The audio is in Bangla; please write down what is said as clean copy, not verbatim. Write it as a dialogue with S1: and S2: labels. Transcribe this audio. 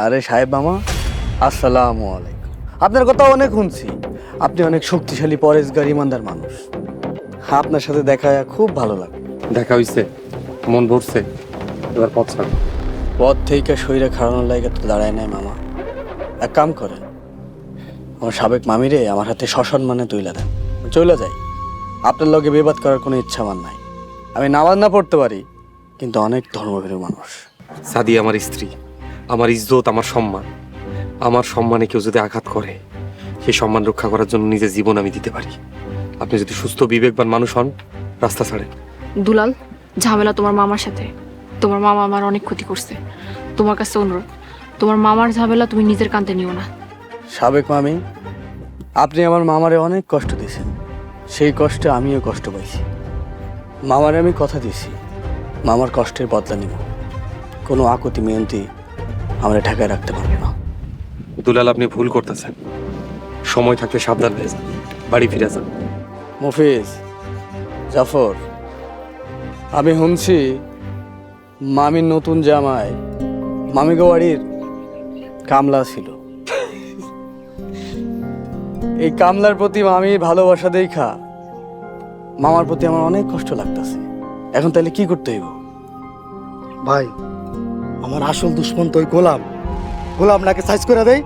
S1: আরে সাহেব মামা, আসসালামু আলাইকুম। আপনার কথা অনেক শুনছি, আপনি অনেক শক্তিশালী পরেশগার ইমানদার মানুষ। আপনার সাথে দেখা খুব ভালো লাগে।
S2: দেখা হইছে, মন ভরছে, এবার পথ ছাড়।
S1: পথ থেকে শরীরে খাড়ানোর লাগে তো দাঁড়ায় নাই মামা। এক কাম করেন, আমার সাবেক মামিরে আমার হাতে সসম্মানে তুইলা দেন, চলে যাই। আপনার লগে বিবাদ করার কোনো ইচ্ছা আমার নাই। আমি নামাজ না পড়তে পারি, কিন্তু অনেক ধর্মভীরু মানুষ।
S2: সাদি আমার স্ত্রী, আমার ইজ্জত, আমার সম্মান। আমার সম্মানে কেউ যদি আঘাত করে, সেই সম্মান রক্ষা করার জন্য নিজের জীবন আমি দিতে পারি। আপনি যদি সুস্থ বিবেকবান মানুষ হন, রাস্তা ছাড়েন।
S3: দুলাল, ঝামেলা তোমার মামার সাথে। তোমার মামা আমার অনেক ক্ষতি করছে। তোমার কাছে অনুরোধ, তোমার মামার ঝামেলা তুমি নিজের কাঁধে নিও না।
S1: সাবেক মামি, আপনি আমার মামারে অনেক কষ্ট দিয়েছেন, সেই কষ্টে আমিও কষ্ট পাইছি। মামারে আমি কথা দিয়েছি, মামার কষ্টের বদলা নিব। কোনো আকুতি মিয়ন্তি আমরা ঢাকায় রাখতে পারবো না।
S2: দুলাল, আপনি ভুল করতেছেন। সময় থাকতে সাবধান হয়ে যান, বাড়ি ফিরে যান।
S1: মফিজ, জাফর, আমি শুনছি মামির নতুন জামাই মামিগো বাড়ির কামলা ছিল। এই কামলার প্রতি মামির ভালোবাসা দেখা মামার প্রতি আমার অনেক কষ্ট লাগতেছে। এখন তাহলে কি করতে হইব?
S4: ভাই, আমার আসল দুশ্মন তো ওই গোলাম। গোলাম নাকি সাইজ করে দেয়।